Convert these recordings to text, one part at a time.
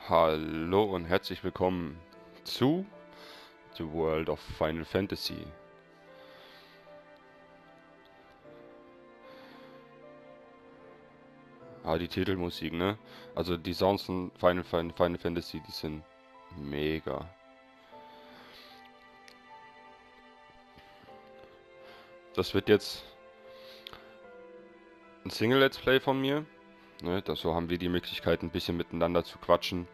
Hallo und herzlich willkommen zu The World of Final Fantasy. Die Titelmusik, ne? Also die Sounds von Final Fantasy, die sind mega. Das wird jetzt ein Single-Let's Play von mir. Ne? So haben wir die Möglichkeit, ein bisschen miteinander zu quatschen.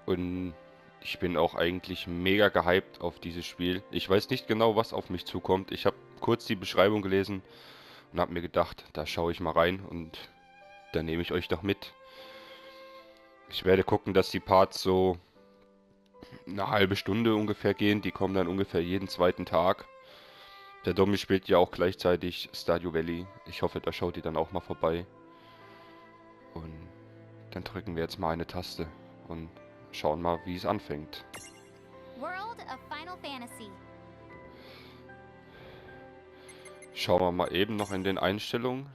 Und ich bin auch eigentlich mega gehypt auf dieses Spiel. Ich weiß nicht genau, was auf mich zukommt. Ich habe kurz die Beschreibung gelesen und habe mir gedacht, da schaue ich mal rein und da nehme ich euch doch mit. Ich werde gucken, dass die Parts so eine halbe Stunde ungefähr gehen. Die kommen dann ungefähr jeden zweiten Tag. Der Domi spielt ja auch gleichzeitig Stardew Valley. Ich hoffe, da schaut ihr dann auch mal vorbei. Und dann drücken wir jetzt mal eine Taste und schauen mal, wie es anfängt. World of Final Fantasy. Schauen wir mal eben noch in den Einstellungen.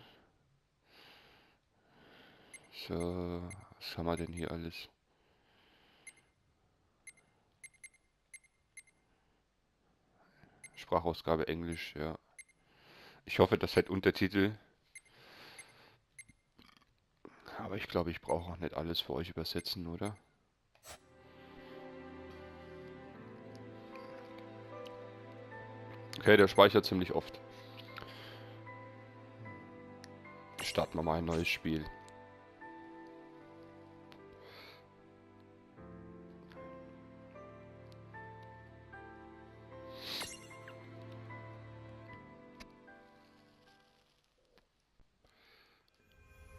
So, was haben wir denn hier alles? Sprachausgabe Englisch, ja. Ich hoffe, das hat Untertitel. Aber ich glaube, ich brauche auch nicht alles für euch übersetzen, oder? Okay, der speichert ziemlich oft. Starten wir mal ein neues Spiel.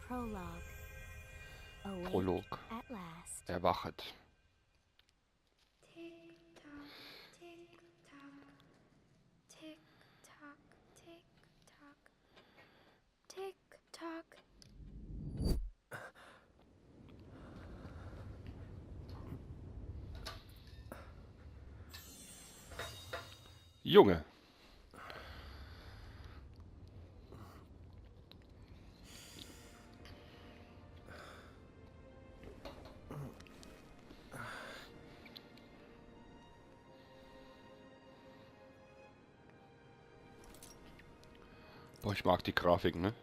Prologue. Awake Prolog. at last. Erwachet. Tick tock, tick tock, tick tock, tick tock, tick tock. Junge. Boah, ich mag die Grafik, ne?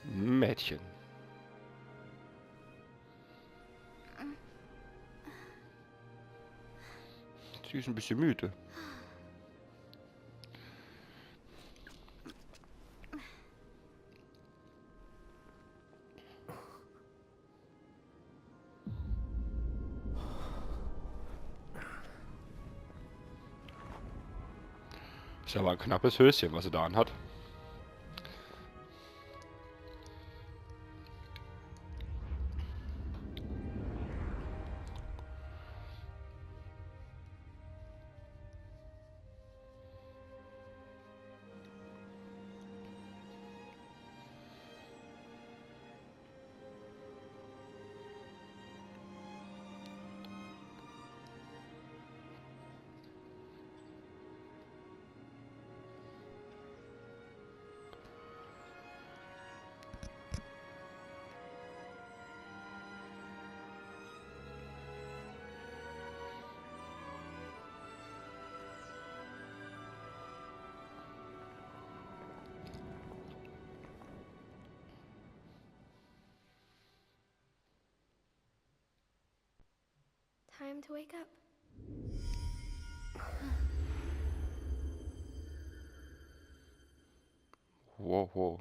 Mädchen. Sie ist ein bisschen müde. Ist aber ein knappes Höschen, was sie da anhat. Time to wake up. Wow, wow.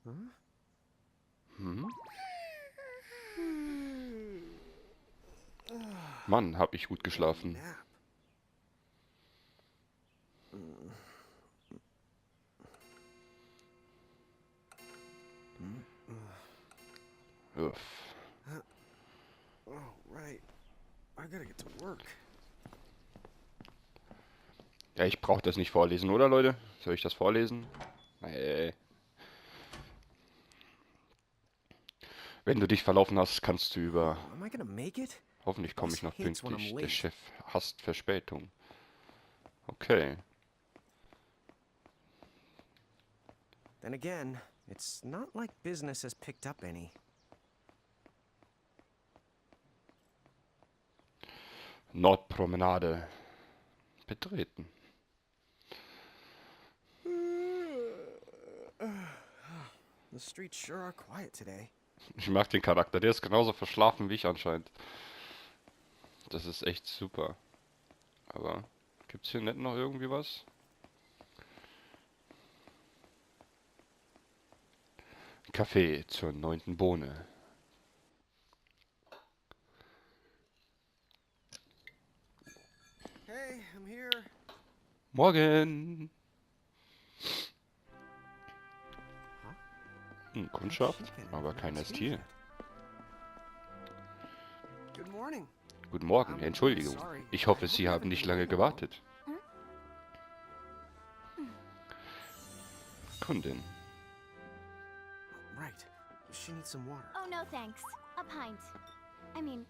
Hm? Mann, hab ich gut geschlafen. Uff. Oh, right. I gotta get to work. Ja, ich brauche das nicht vorlesen, oder Leute? Soll ich das vorlesen? Nee. Wenn du dich verlaufen hast, kannst du über... Am I gonna make it? Hoffentlich komme ich Boss noch hates when I'm pünktlich. Der late. Chef hasst Verspätung. Okay. Then again, it's not like business has picked up any. Nordpromenade. Betreten. The streets sure are quiet today. Ich mag den Charakter. Der ist genauso verschlafen wie ich anscheinend. Das ist echt super. Aber gibt's hier nicht noch irgendwie was? Kaffee zur 9. Bohne. Hey, I'm here. Morgen! Kundschaft, aber keiner ist hier. Good morning. Guten Morgen, Entschuldigung. Ich hoffe, Sie haben nicht lange gewartet. Kundin. Right. She needs some water. Oh, no thanks. A pint. I mean,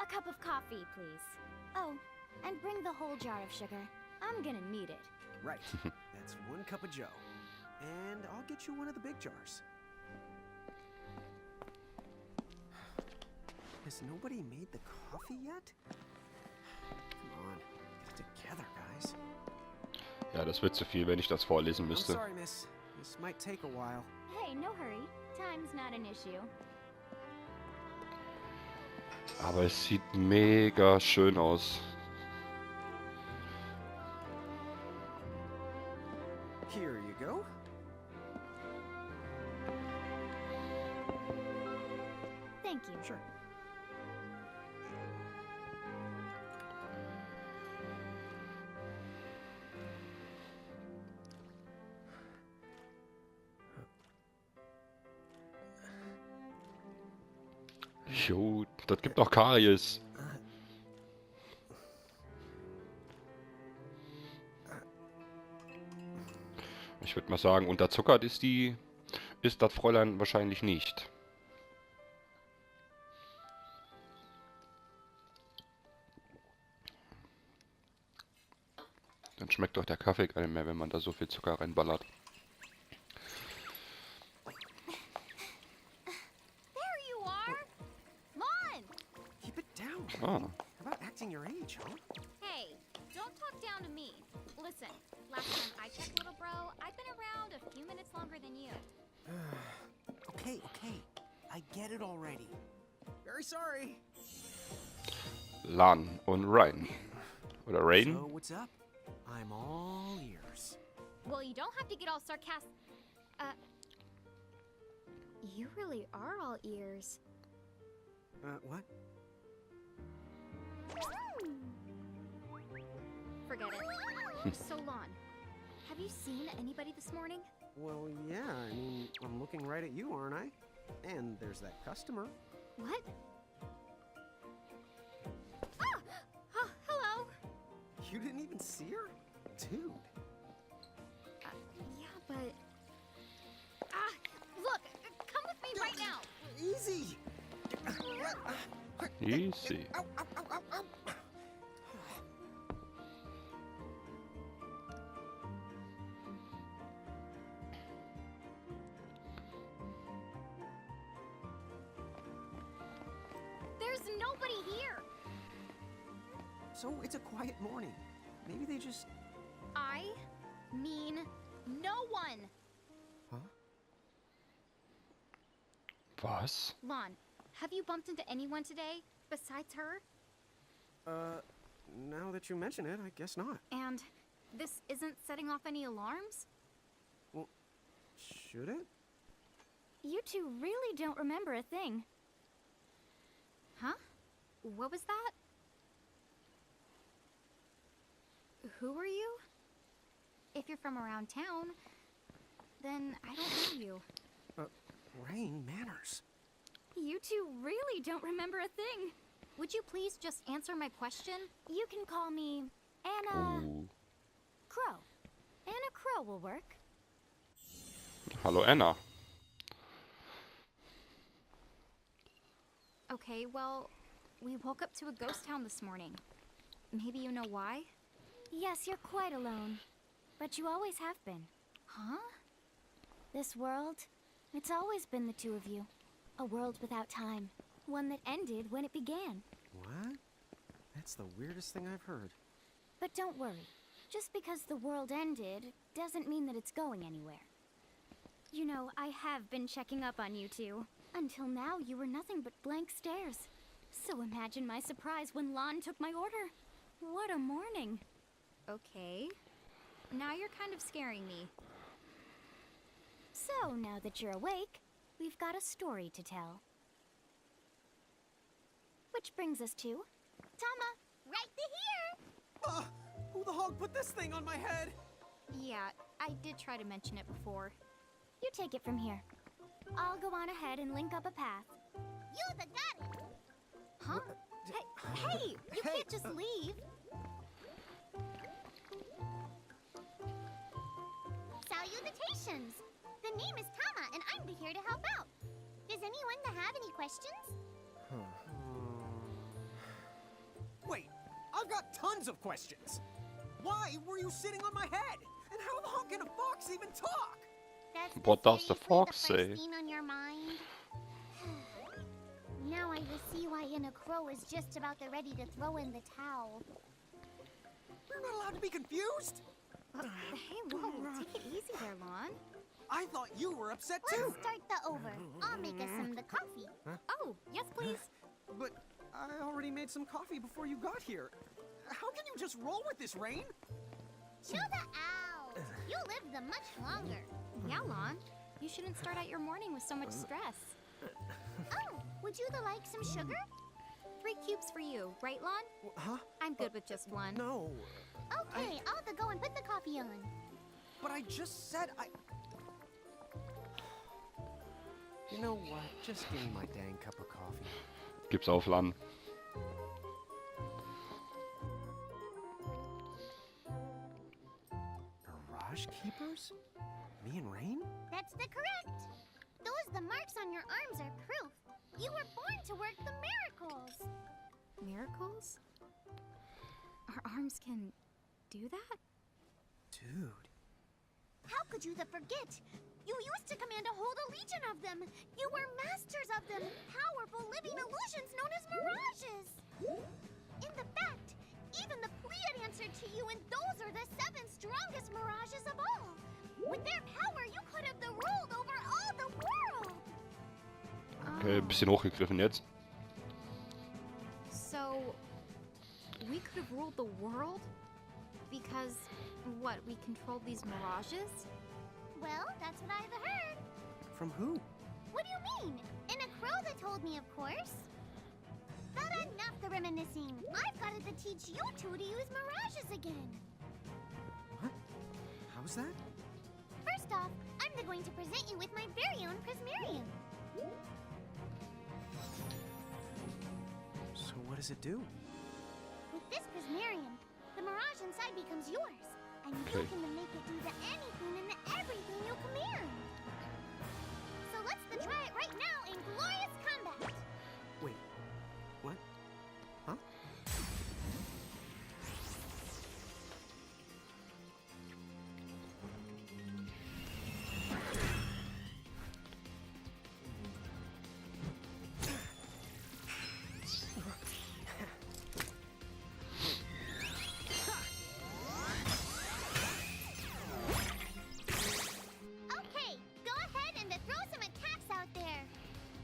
a cup of coffee, please. Oh, and bring the whole jar of sugar. I'm gonna need it. Right. That's 1 cup of Joe. And I'll get you one of the big jars. Has nobody made the coffee yet? Come on, get it together, guys. Ja, das wird zu viel, wenn ich das vorlesen I'm müsste. sorry, miss. This might take a while. Hey, no hurry. Time's not an issue. Aber es sieht mega schön aus. Here you go. Thank you. Sure. Jo, das gibt auch Karies. Ich würde mal sagen, unterzuckert ist das Fräulein wahrscheinlich nicht. Dann schmeckt doch der Kaffee gar nicht mehr, wenn man da so viel Zucker reinballert. There you are! Lon! Keep it down. Ah, How about acting your age, huh? Hey, don't talk down to me. Listen, last time I checked, little bro, I've been around a few minutes longer than you. Okay, okay. I get it already. Very sorry. Lan und Rain. Oder Rain? So, what's up? I'm all ears. Well, you don't have to get all sarcastic. You really are all ears. What? Forget it. So, Lon, have you seen anybody this morning? Well, yeah, I mean, I'm looking right at you, aren't I? And there's that customer. What? Ah! Oh, hello. You didn't even see her? Dude. Yeah, but... Ah! Look! Come with me right now! Easy! Easy. Ow, ow, ow, ow, ow. There's nobody here! So, it's a quiet morning. Maybe they just... I mean no one! Huh? Was? Lon, have you bumped into anyone today besides her? Now that you mention it, I guess not. And this isn't setting off any alarms? Well, should it? You two really don't remember a thing. Huh? What was that? Who are you? If you're from around town, then I don't know you. Rain, manners. You two really don't remember a thing. Would you please just answer my question? You can call me Anna Oh. Crow. Anna Crow will work. Hallo Anna. Okay, well, we woke up to a ghost town this morning. Maybe you know why? Yes, you're quite alone. But you always have been. Huh? This world, it's always been the two of you. A world without time. One that ended when it began. What? That's the weirdest thing I've heard. But don't worry. Just because the world ended doesn't mean that it's going anywhere. You know, I have been checking up on you two. Until now, you were nothing but blank stares. So imagine my surprise when Lon took my order. What a morning. Okay. Now you're kind of scaring me. So, now that you're awake, we've got a story to tell. Which brings us to... Tama, right here! Who the hog put this thing on my head? Yeah, I did try to mention it before. You take it from here. I'll go on ahead and link up a path. You the got it. Huh? Hey, you can't just leave. Salutations. The name is Tama, and I'm here to help out. Does anyone have any questions? Wait, I've got tons of questions. Why were you sitting on my head? And how the hell can a fox even talk? What does the seriously fox the say? first thing on your mind? Now I will see why Anna Crow is just about ready to throw in the towel. We're not allowed to be confused? Hey, whoa, take it easy there, Lon. I thought you were upset too. Let's start the over. I'll make us some the coffee. Oh, yes, please. But I already made some coffee before you got here. How can you just roll with this, Rain? Chill the out. You live the much longer. Yeah, Lon. You shouldn't start out your morning with so much stress. Oh, would you like some sugar? 3 cubes for you, right, Lon? Huh? I'm good with just one. No. Okay, I'll go and put the coffee on. But I just said I... You know what? Just give me my dang cup of coffee. Gib's auf, Lan. Mirage Keepers? Me and Rain? That's the correct. The marks on your arms are proof. You were born to work the miracles. Miracles? Our arms can do that? Dude. How could you forget? You used to command a whole legion of them. You were masters of them, powerful living illusions known as mirages. In the fact, even the Pleiad answered to you, and those are the 7 strongest mirages of all. With their power, you could have ruled over all the world. Okay, bisschen hochgegriffen jetzt. So, we could have ruled the world? Because, what, we controlled these mirages? Well, that's what I've heard. From who? What do you mean? In a crow that told me, of course. But enough the reminiscing. I've got to teach you two to use mirages again. What? How's that? First off, I'm going to present you with my very own Prismarium. So what does it do? With this Prismarium, the mirage inside becomes yours. And you Okay. can make it do anything and everything you command. So let's try it right now in glorious combat. Wait. What? Huh? Okay, go ahead and throw some attacks out there.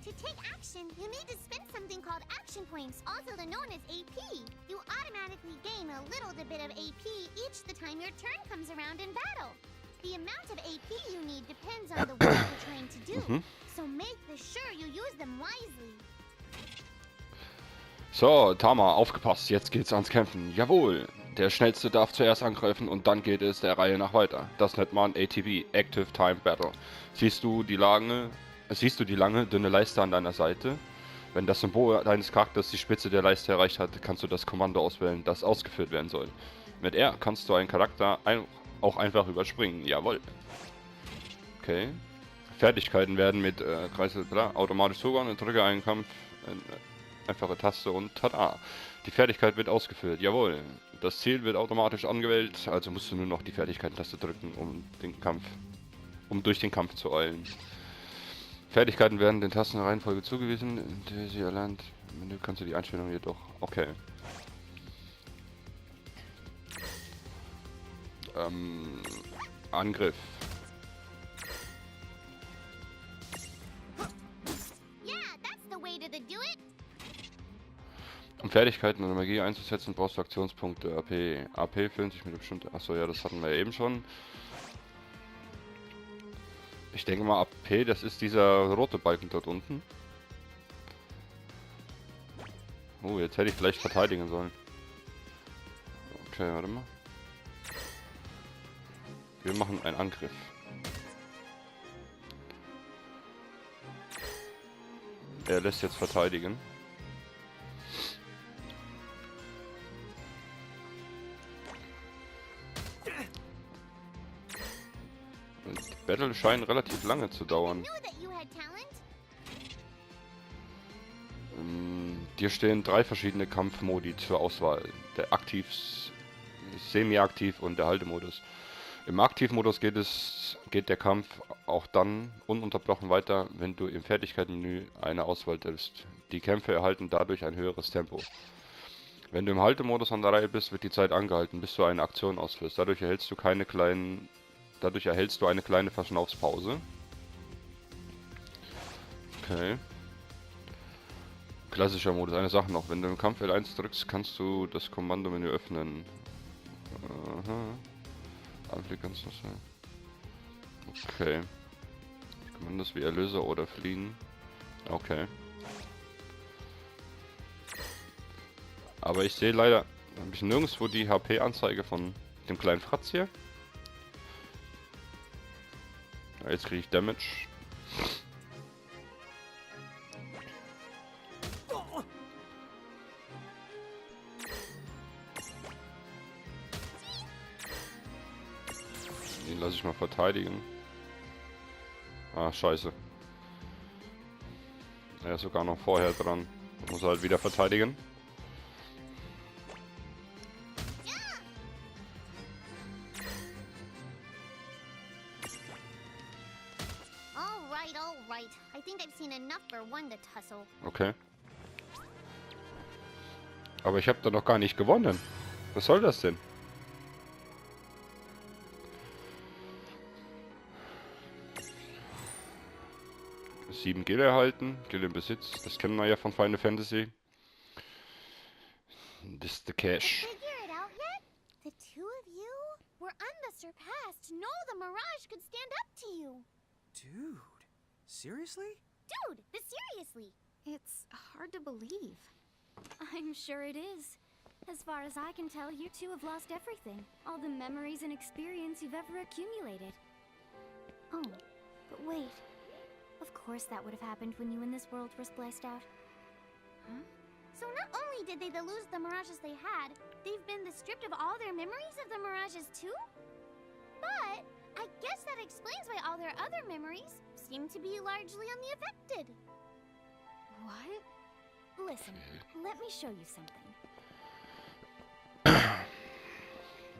To take action, you need to spend something called action points, also known as AP. You automatically gain a little bit of AP each the time your turn comes around in battle. The amount of AP you need depends on the work you're trying to do, so make sure you use them wisely. So, Tama, aufgepasst, jetzt geht's ans Kämpfen. Jawohl, der Schnellste darf zuerst angreifen und dann geht es der Reihe nach weiter. Das nennt man ATB, Active Time Battle. Siehst du die Lagen siehst du die lange, dünne Leiste an deiner Seite? Wenn das Symbol deines Charakters die Spitze der Leiste erreicht hat, kannst du das Kommando auswählen, das ausgeführt werden soll. Mit R kannst du einen Charakter auch einfach überspringen. Jawohl. Okay. Fertigkeiten werden mit Kreisel automatisch zugeordnet. Drücke einen Kampf, einfache Taste und tada. Die Fertigkeit wird ausgeführt. Jawohl. Das Ziel wird automatisch angewählt, also musst du nur noch die Fertigkeiten-Taste drücken, um durch den Kampf zu eilen. Fertigkeiten werden den Tasten in Reihenfolge zugewiesen, in der sie erlernt. Im Menü kannst du die Einstellung jedoch. Okay. Angriff. Um Fertigkeiten oder Magie einzusetzen, brauchst du Aktionspunkte. AP füllen sich mit bestimmten... Achso, ja, das hatten wir ja eben schon. Ich denke mal, AP, das ist dieser rote Balken dort unten. Oh, jetzt hätte ich vielleicht verteidigen sollen. Okay, warte mal. Wir machen einen Angriff. Er lässt jetzt verteidigen. Die Battle scheinen relativ lange zu dauern. Dir stehen 3 verschiedene Kampfmodi zur Auswahl. Der Aktiv, Semi-Aktiv und der Haltemodus. Im Aktivmodus geht der Kampf auch dann ununterbrochen weiter, wenn du im Fertigkeitenmenü eine Auswahl triffst. Die Kämpfe erhalten dadurch ein höheres Tempo. Wenn du im Haltemodus an der Reihe bist, wird die Zeit angehalten, bis du eine Aktion ausführst. Dadurch erhältst du eine kleine Verschnaufspause. Okay. Klassischer Modus. Eine Sache noch. Wenn du im Kampf L1 drückst, kannst du das Kommandomenü öffnen. Aha. Anblick kannst du sein. Okay. Kommandos wie Erlöser oder Fliehen. Okay. Aber ich sehe leider ein bisschen nirgendwo die HP-Anzeige von dem kleinen Fratz hier. Jetzt kriege ich Damage. Den lasse ich mal verteidigen. Ah, scheiße. Er ist sogar noch vorher dran. Muss halt wieder verteidigen. Okay. Aber ich habe da noch gar nicht gewonnen. Was soll das denn? Sieben Gil erhalten. Gil im Besitz. Das kennen wir ja von Final Fantasy. Das ist the Cash. The two of you were unsurpassed. No, the Mirage could stand up to you. Dude, seriously? Dude, seriously. It's hard to believe. I'm sure it is. As far as I can tell, you two have lost everything. All the memories and experience you've ever accumulated. Oh, but wait. Of course that would have happened when you and this world were spliced out. Huh? So not only did they lose the Mirages they had, they've been stripped of all their memories of the Mirages too? But I guess that explains why all their other memories seem to be largely unaffected. What? Listen, let me show you something.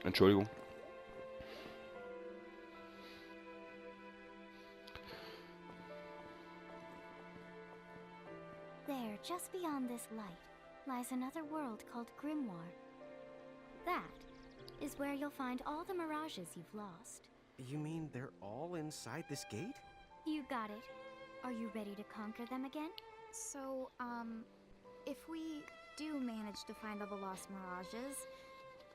Entschuldigung. There, just beyond this light, lies another world called Grymoire. That is where you'll find all the mirages you've lost. You mean they're all inside this gate? You got it. Are you ready to conquer them again? So, if we do manage to find all the lost mirages,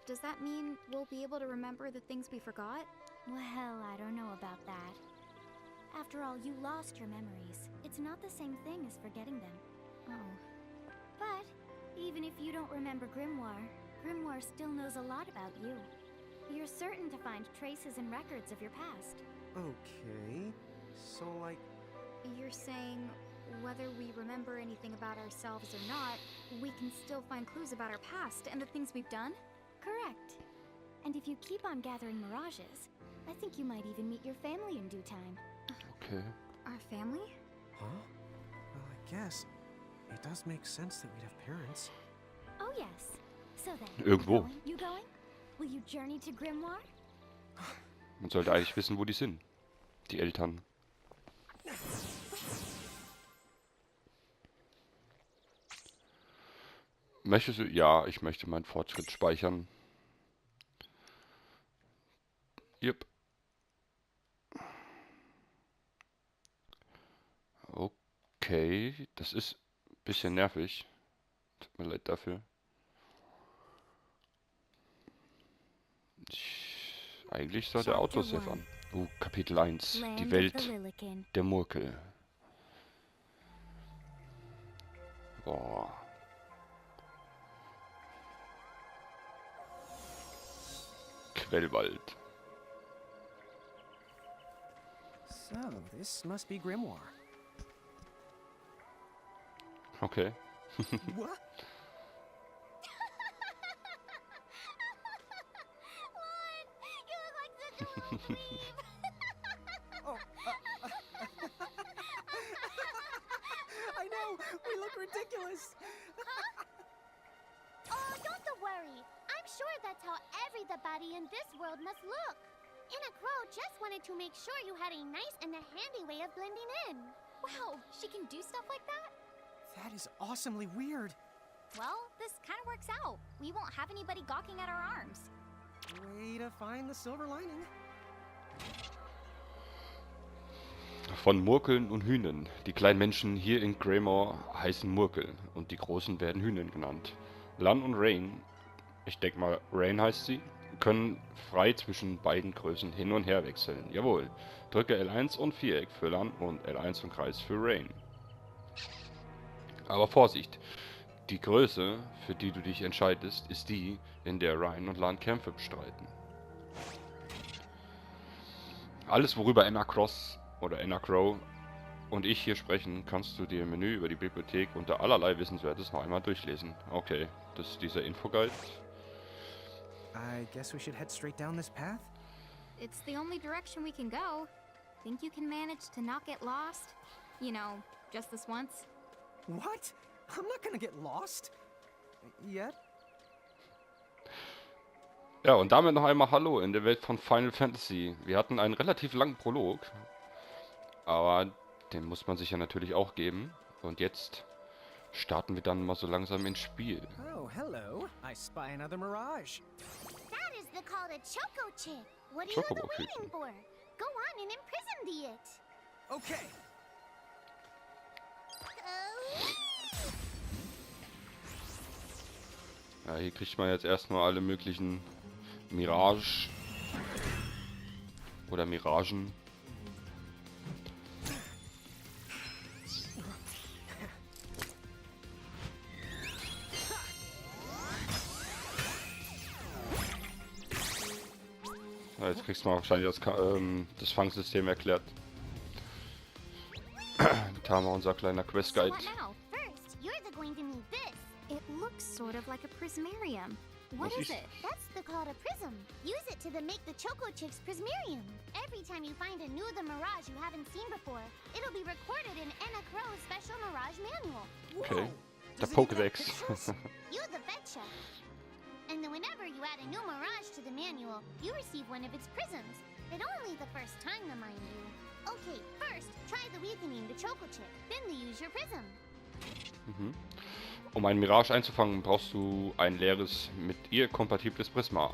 does that mean we'll be able to remember the things we forgot? Well, I don't know about that. After all, you lost your memories. It's not the same thing as forgetting them. Oh. But even if you don't remember Grymoire, Grymoire still knows a lot about you. You're certain to find traces and records of your past. Okay, so like... you're saying whether we remember anything about ourselves or not, we can still find clues about our past and the things we've done? Correct. And if you keep on gathering mirages, I think you might even meet your family in due time. Okay. Our family? Huh? Well, I guess it does make sense that we'd have parents. Oh yes. So then, Irgendwo. You going? Will you journey to Grymoire? Man sollte eigentlich wissen, wo die sind. Die Eltern. Möchtest du? Ja, ich möchte meinen Fortschritt speichern. Yep. Okay, das ist ein bisschen nervig. Tut mir leid dafür. Eigentlich soll der Autosave an. Kapitel 1. Die Welt der Murkel. Boah. Quellwald. So, this must be Grymoire. Okay. What? You look like such a little creep. Oh, I know, we look ridiculous. Oh, don't worry. I'm sure that's how everybody in this world must look. Inna Crow just wanted to make sure you had a nice and a handy way of blending in. Wow, she can do stuff like that? That is awesomely weird. Well, this kind of works out. We won't have anybody gawking at our arms. Way to find the silver lining. Von Murkeln und Hühnern. Die kleinen Menschen hier in Grymoire heißen Murkel und die großen werden Hühner genannt. Lan und Rain, ich denke mal Rain heißt sie, können frei zwischen beiden Größen hin und her wechseln. Jawohl. Drücke L1 und Viereck für Lan und L1 und Kreis für Rain. Aber Vorsicht! Die Größe, für die du dich entscheidest, ist die, in der Rain und Lan Kämpfe bestreiten. Alles, worüber Anna Cross oder Anna Crow und ich hier sprechen, kannst du dir im Menü über die Bibliothek unter allerlei Wissenswertes noch einmal durchlesen. Okay, das ist dieser Infoguide. I guess we should head straight down this path? It's the only direction we can go. Think you can manage to not get lost? You know, just this once? What? I'm not gonna get lost. Yet? Ja, und damit noch einmal Hallo in der Welt von Final Fantasy. Wir hatten einen relativ langen Prolog, aber den muss man sich ja natürlich auch geben. Und jetzt starten wir dann mal so langsam ins Spiel. Oh, hello. I spy another mirage. That is the called a Choco Chick. What are Chocobo you waiting Chicken. for? Go on and imprison the it. Okay. Ja, hier kriegt man jetzt erstmal alle möglichen Mirage oder Miragen. Ja, jetzt kriegst du mal wahrscheinlich das Fangsystem erklärt. Da haben wir unser kleiner So Quest-Guide. what now? First, you're going to need this. It looks sort of like a prismarium. What Was is ist- it? That's the called a prism. Use it to make the Choco Chick's prismarium. Every time you find a new the mirage you haven't seen before, it'll be recorded in Anna Crow's special mirage manual. Okay. Der Does it even have Pokédex. pixels? You the betcha. And then whenever you add a new mirage to the manual, you receive one of its prisms. But only the first time, to mind you. Okay, first, try the weakening the Choco Chick, then use your prism. Mhm. Um einen Mirage einzufangen, brauchst du ein leeres, mit ihr kompatibles Prisma.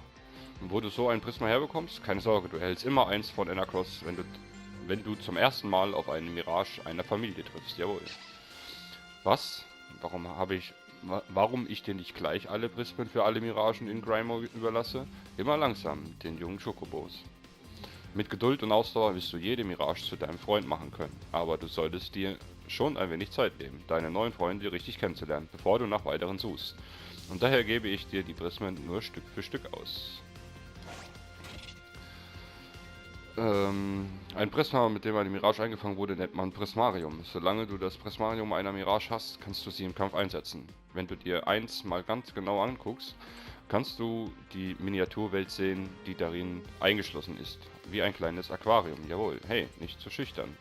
Und wo du so ein Prisma herbekommst, keine Sorge, du erhältst immer eins von Anacross, wenn du zum ersten Mal auf einen Mirage einer Familie triffst. Jawohl. Was? Warum ich dir nicht gleich alle Prismen für alle Miragen in Grymoire überlasse? Immer langsam, den jungen Chocobos. Mit Geduld und Ausdauer wirst du jede Mirage zu deinem Freund machen können, aber du solltest dir schon ein wenig Zeit nehmen, deine neuen Freunde richtig kennenzulernen, bevor du nach weiteren suchst. Und daher gebe ich dir die Prismen nur Stück für Stück aus. Ein Prisma, mit dem eine Mirage eingefangen wurde, nennt man Prismarium. Solange du das Prismarium einer Mirage hast, kannst du sie im Kampf einsetzen. Wenn du dir eins mal ganz genau anguckst, kannst du die Miniaturwelt sehen, die darin eingeschlossen ist. Wie ein kleines Aquarium. Jawohl. Hey, nicht zu schüchtern.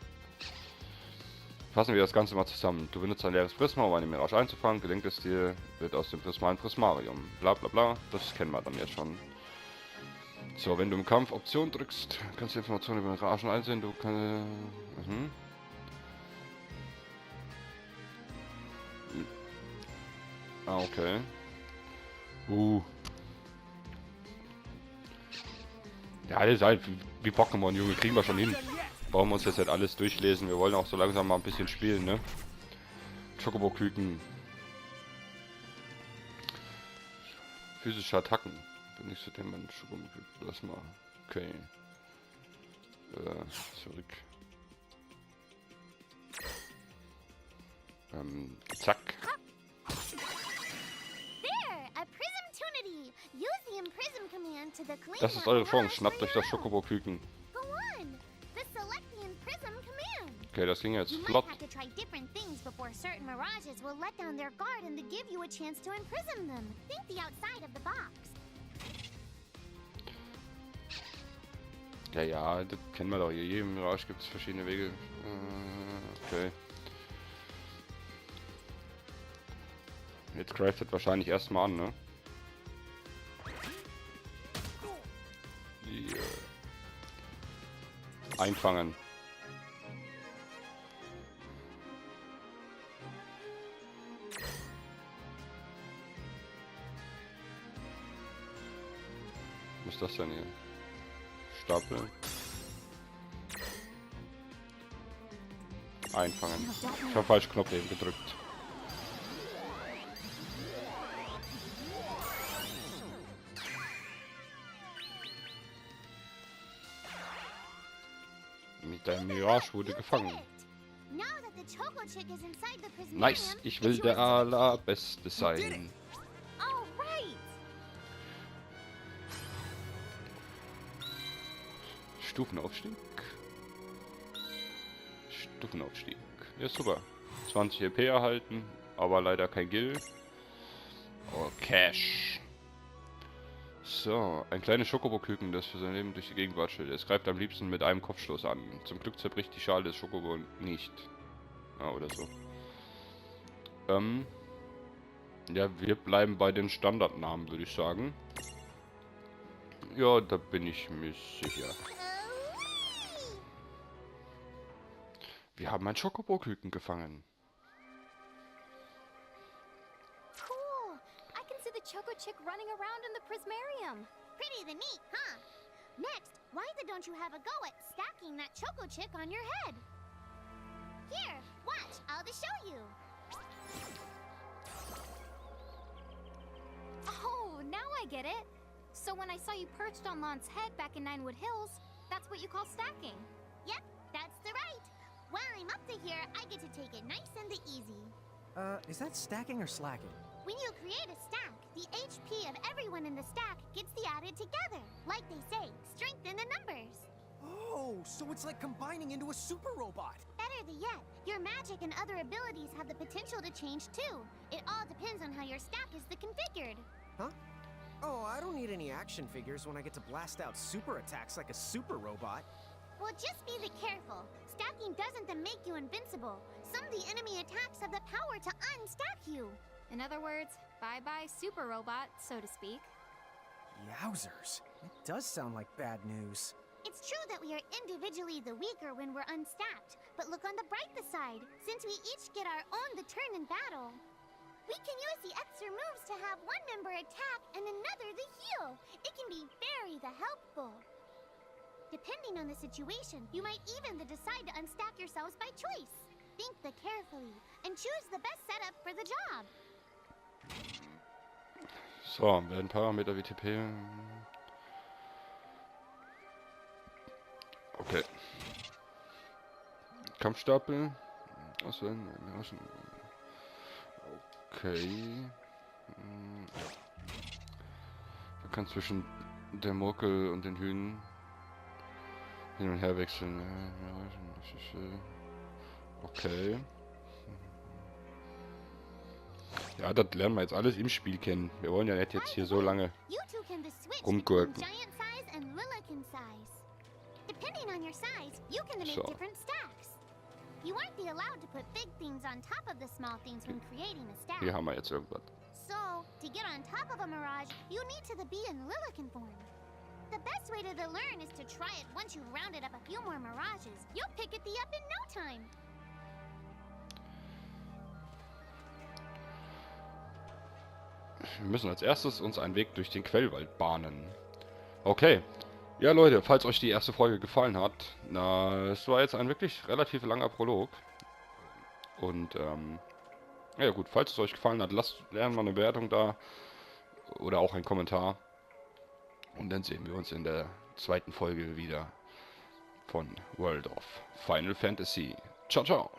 Fassen wir das Ganze mal zusammen. Du benutzt ein leeres Prisma, um eine Mirage einzufangen. Gelingt es dir, wird aus dem Prisma ein Prismarium. Bla bla bla. Das kennen wir dann jetzt schon. So, wenn du im Kampf Option drückst, kannst du Informationen über Miragen einsehen. Du kannst... Ah, okay. Ja, das ist halt wie Pokémon, Junge. Kriegen wir schon hin. Brauchen wir uns jetzt nicht alles durchlesen. Wir wollen auch so langsam mal ein bisschen spielen, ne? Chocobo-Küken. Physische Attacken. Bin ich zu dem Mann Chocobo-Küken. Lass mal. Okay. Zurück. Zack. Das ist eure Chance. Schnappt euch das Chocobo-Küken. Okay, das ging jetzt flott. Ja, das kennen wir doch. Hier jedem Mirage gibt es verschiedene Wege. Okay. Jetzt greift das wahrscheinlich erstmal an, ne? Die, einfangen. Was ist das denn hier? Stapel. Einfangen. Ich habe falsch Knopf eben gedrückt. Mit der Mirage wurde gefangen. Nice, ich will der Allerbeste sein. Stufenaufstieg. Stufenaufstieg. Ja, super. 20 EP erhalten, aber leider kein Gil. Oh, Cash. So, ein kleines Schokobo-Küken, das für sein Leben durch die Gegend watschelt. Es greift am liebsten mit einem Kopfstoß an. Zum Glück zerbricht die Schale des Schokobo nicht. Ah, oder so. Ja, wir bleiben bei den Standardnamen, würde ich sagen. Ja, da bin ich mir sicher. Wir haben ein Schokobo-Küken gefangen. Cool. I can see the Choco Chick running around in the Prismarium. Pretty the neat, huh? Next, why don't you have a go at stacking that Choco Chick on your head? Here, watch, I'll just show you. Oh, now I get it. So when I saw you perched on Lon's head back in Ninewood Hills, that's what you call stacking. Yep, that's the right. While I'm up to here, I get to take it nice and easy. Is that stacking or slacking? When you create a stack, the HP of everyone in the stack gets the added together. Like they say, strengthen the numbers. Oh, so it's like combining into a super robot. Better yet, your magic and other abilities have the potential to change too. It all depends on how your stack is configured. Huh? Oh, I don't need any action figures when I get to blast out super attacks like a super robot. Well, just be careful. Stacking doesn't make you invincible. Some of the enemy attacks have the power to unstack you. In other words, bye-bye super robot, so to speak. Yowzers. It does sound like bad news. It's true that we are individually the weaker when we're unstacked, but look on the brighter side. Since we each get our own turn in battle, we can use the extra moves to have one member attack and another the heal. It can be very helpful. Depending on the situation, you might even decide to unstack yourselves by choice. Think carefully and choose the best setup for the job. So, werden Parameter wie TP. Okay. Kampfstapel. Auswählen. Okay. Man kann zwischen der Murkel und den Hühnen Hin und her wechseln. Okay. Ja, das lernen wir jetzt alles im Spiel kennen. Wir wollen ja nicht jetzt hier so lange You two can switch rumgurken. between giant size and Lillican size. Depending on your size, you can make So. different stacks. You aren't allowed to put big things on top of the small things when creating a stack. Hier haben wir jetzt irgendwas. So, to get on top of a mirage, you need to be in Lillican form. The best way to learn is to try it once you've rounded up a few more mirages. You'll pick it up in no time. Wir müssen als erstes uns einen Weg durch den Quellwald bahnen. Okay. Ja, Leute, falls euch die erste Folge gefallen hat, es war jetzt ein wirklich relativ langer Prolog. Und, ja gut, falls es euch gefallen hat, lasst gerne mal eine Bewertung da. Oder auch einen Kommentar. Und dann sehen wir uns in der zweiten Folge wieder von World of Final Fantasy. Ciao, ciao.